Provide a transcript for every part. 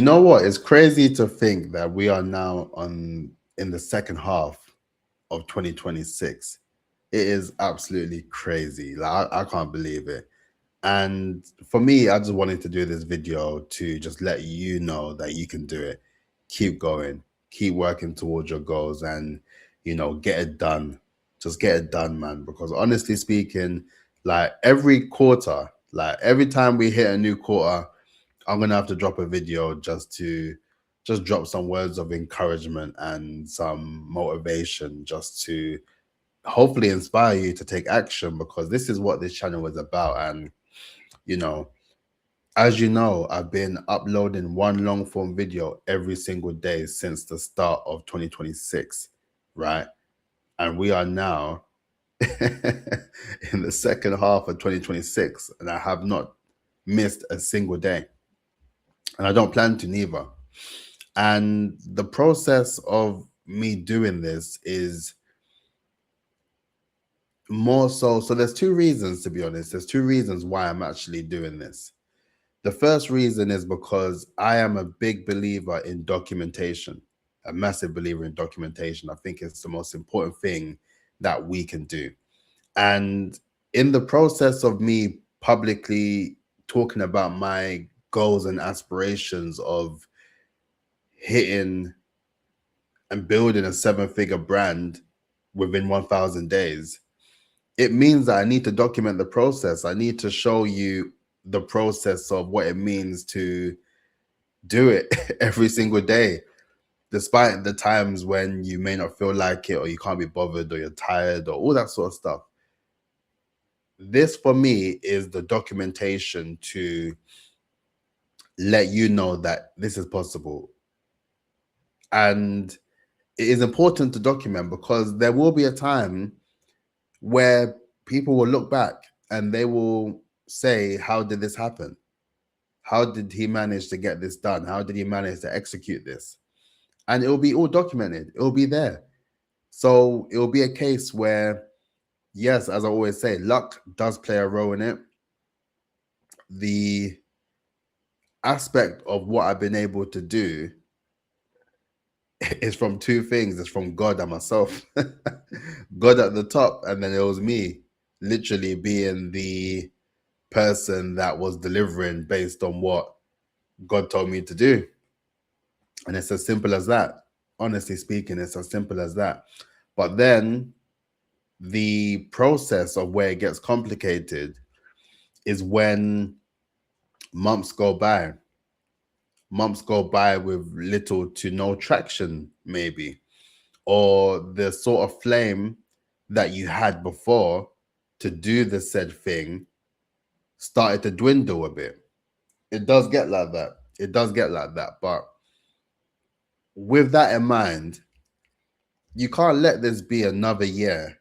You know what? It's crazy to think that we are now on in the second half of 2026. It is absolutely crazy. Like I can't believe it. And for me, I just wanted to do this video to just let you know that you can do it. Keep going, keep working towards your goals, and get it done. Just get it done, man. Because honestly speaking, like every quarter, like every time we hit a new quarter, I'm gonna have to drop a video just drop some words of encouragement and some motivation just to hopefully inspire you to take action, because this is what this channel is about. And you know, as you know, I've been uploading one long form video every single day since the start of 2026, right? And we are now in the second half of 2026, and I have not missed a single day. And I don't plan to neither. And the process of me doing this is more so there's two reasons, to be honest. There's two reasons why I'm actually doing this. The first reason is because I am a big believer in documentation, a massive believer in documentation. I think it's the most important thing that we can do. And in the process of me publicly talking about my goals and aspirations of hitting and building a seven-figure brand within 1,000 days, it means that I need to document the process. I need to show you the process of what it means to do it every single day, despite the times when you may not feel like it, or you can't be bothered, or you're tired, or all that sort of stuff. This for me is the documentation to let you know that this is possible. And it is important to document because there will be a time where people will look back and they will say, how did this happen? How did he manage to get this done? How did he manage to execute this? And it will be all documented. It will be there. So it will be a case where, yes, as I always say, luck does play a role in it. The aspect of what I've been able to do is from two things. It's from God and myself. God at the top, and then it was me literally being the person that was delivering based on what God told me to do. And it's as simple as that. Honestly speaking, it's as simple as that. But then the process of where it gets complicated is when months go by. Months go by with little to no traction, maybe, or the sort of flame that you had before to do the said thing started to dwindle a bit. It does get like that. It does get like that. But with that in mind, you can't let this be another year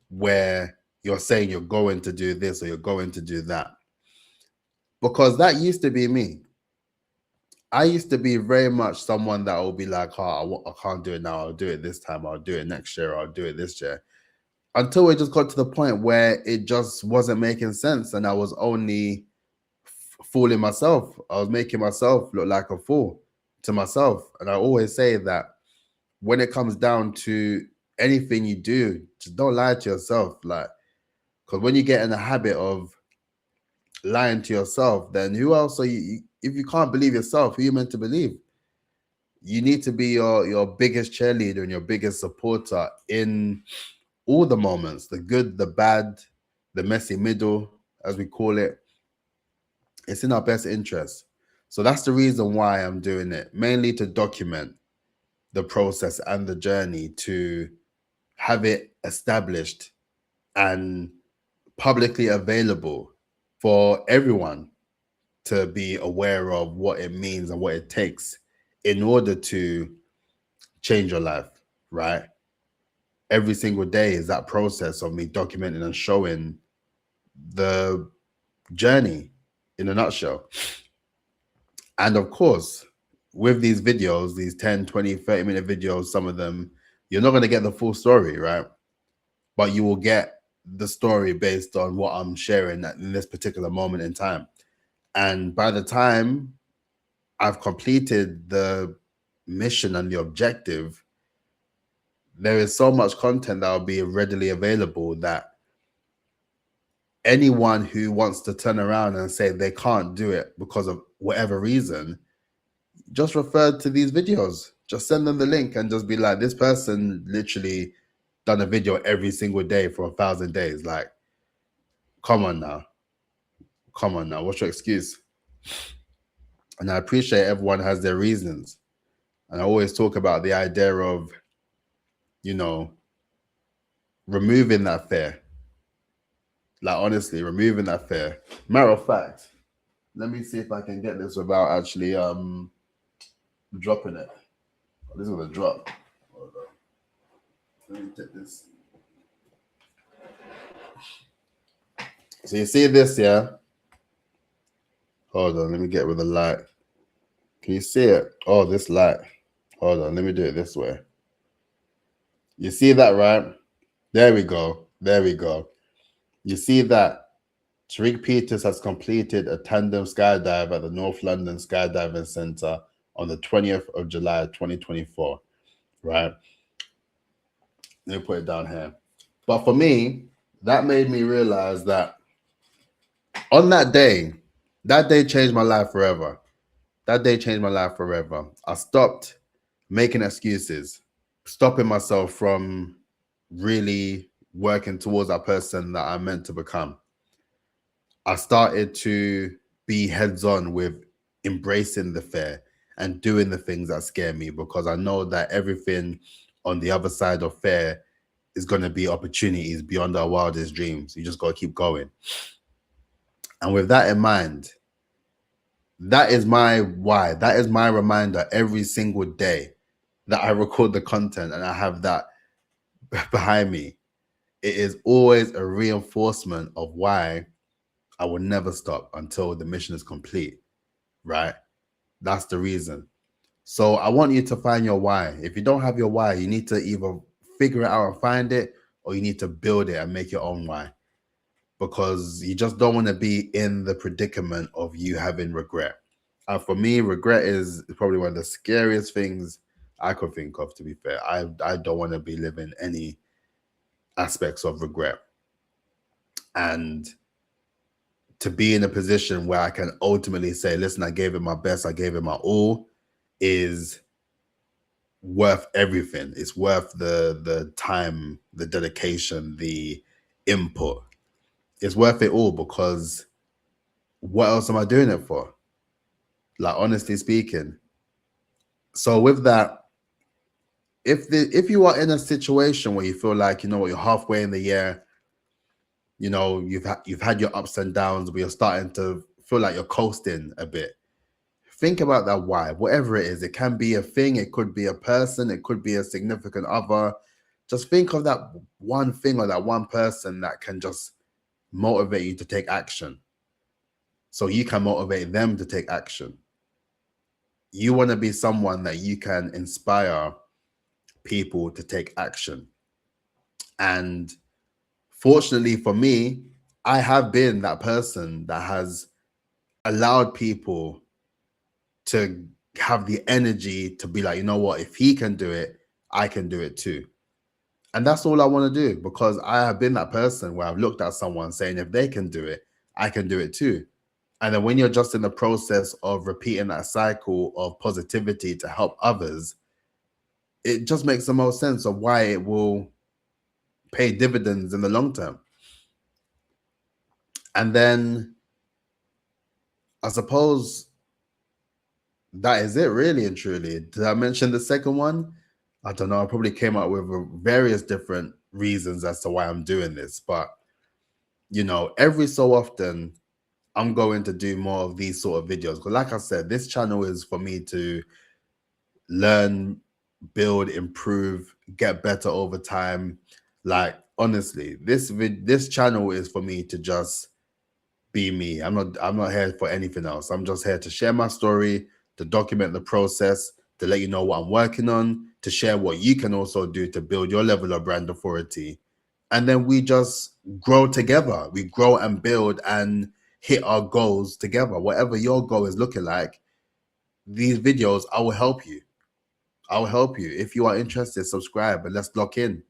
where you're saying you're going to do this or you're going to do that. Because that used to be me. I used to be very much someone that will be like, oh, I can't do it now. I'll do it this time. I'll do it next year. I'll do it this year. Until it just got to the point where it just wasn't making sense. And I was only fooling myself. I was making myself look like a fool to myself. And I always say that when it comes down to anything you do, just don't lie to yourself. Like, because when you get in the habit of lying to yourself, then who else are you? If you can't believe yourself, who are you meant to believe? You need to be your biggest cheerleader and your biggest supporter in all the moments, the good, the bad, the messy middle, as we call it. It's in our best interest. So that's the reason why I'm doing it, mainly to document the process and the journey, to have it established and publicly available for everyone to be aware of what it means and what it takes in order to change your life, right? Every single day is that process of me documenting and showing the journey in a nutshell. And of course, with these videos, these 10, 20, 30-minute videos, some of them, you're not going to get the full story, right? But you will get the story based on what I'm sharing in this particular moment in time. And by the time I've completed the mission and the objective, there is so much content that will be readily available that anyone who wants to turn around and say they can't do it because of whatever reason, just refer to these videos. Just send them the link and just be like, this person literally done a video every single day for 1,000 days. Like, come on now. Come on now. What's your excuse? And I appreciate everyone has their reasons. And I always talk about the idea of, you know, removing that fear. Like, honestly, removing that fear. Matter of fact, let me see if I can get this without actually dropping it. Oh, this is gonna drop. Hold on. Let me take this. So you see this, yeah? Hold on, let me get with the light. Can you see it? Oh, this light. Hold on, let me do it this way. You see that, right? There we go. There we go. You see that Tariq Peters has completed a tandem skydive at the North London Skydiving Centre on the 20th of July, 2024, right? Let me put it down here. But for me, that made me realize that on that day changed my life forever. That day changed my life forever. I stopped making excuses, stopping myself from really working towards that person that I'm meant to become. I started to be heads on with embracing the fear and doing the things that scare me, because I know that everything on the other side of fear is going to be opportunities beyond our wildest dreams. You just got to keep going. And with that in mind, that is my why. That is my reminder every single day that I record the content and I have that behind me. It is always a reinforcement of why I will never stop until the mission is complete, right? That's the reason. So I want you to find your why. If you don't have your why, you need to either figure it out and find it, or you need to build it and make your own why. Because you just don't want to be in the predicament of you having regret. And for me, regret is probably one of the scariest things I could think of, to be fair. I don't want to be living any aspects of regret. And to be in a position where I can ultimately say, listen, I gave it my best, I gave it my all, is worth everything. It's worth the time, the dedication, the input. It's worth it all, because what else am I doing it for? Like, honestly speaking. So with that, if you are in a situation where you feel like, you know what, you're halfway in the year, you know, you've had your ups and downs, but you're starting to feel like you're coasting a bit. Think about that why, whatever it is. It can be a thing, it could be a person, it could be a significant other. Just think of that one thing or that one person that can just motivate you to take action, so you can motivate them to take action. You want to be someone that you can inspire people to take action. And fortunately for me, I have been that person that has allowed people to have the energy to be like, you know what, if he can do it, I can do it too. And that's all I want to do, because I have been that person where I've looked at someone saying, if they can do it, I can do it too. And then when you're just in the process of repeating that cycle of positivity to help others, it just makes the most sense of why it will pay dividends in the long term. And then I suppose that is it, really and truly. Did I mention the second one? I don't know. I probably came up with various different reasons as to why I'm doing this. But, you know, every so often, I'm going to do more of these sort of videos. Because like I said, this channel is for me to learn, build, improve, get better over time. Like, honestly, this channel is for me to just be me. I'm not here for anything else. I'm just here to share my story, to document the process, to let you know what I'm working on, to share what you can also do to build your level of brand authority. And then we just grow together. We grow and build and hit our goals together. Whatever your goal is looking like, these videos, I will help you. I will help you. If you are interested, subscribe and let's lock in.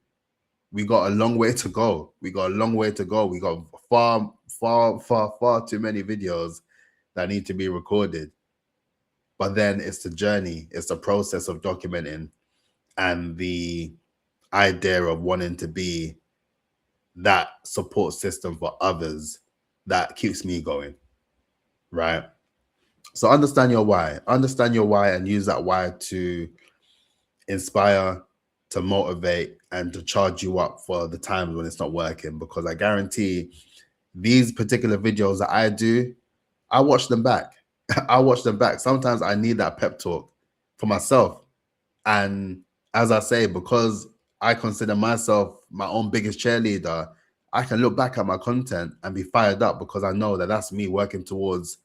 We got a long way to go. We got a long way to go. We got far too many videos that need to be recorded. But then it's the journey, it's the process of documenting and the idea of wanting to be that support system for others that keeps me going, right? So understand your why. Understand your why and use that why to inspire, to motivate, and to charge you up for the times when it's not working. Because I guarantee these particular videos that I do, I watch them back. I watch them back. Sometimes I need that pep talk for myself. And as I say, because I consider myself my own biggest cheerleader, I can look back at my content and be fired up because I know that that's me working towards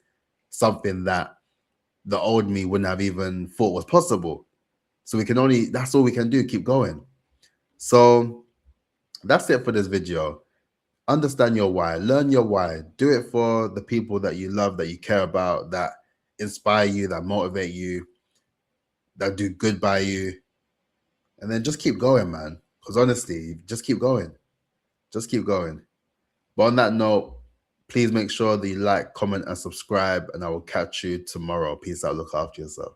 something that the old me wouldn't have even thought was possible. So that's all we can do, keep going. So that's it for this video. Understand your why, learn your why, do it for the people that you love, that you care about, that inspire you, that motivate you, that do good by you. And then just keep going, man. Because honestly, just keep going. Just keep going. But on that note, please make sure that you like, comment, and subscribe. And I will catch you tomorrow. Peace out. Look after yourself.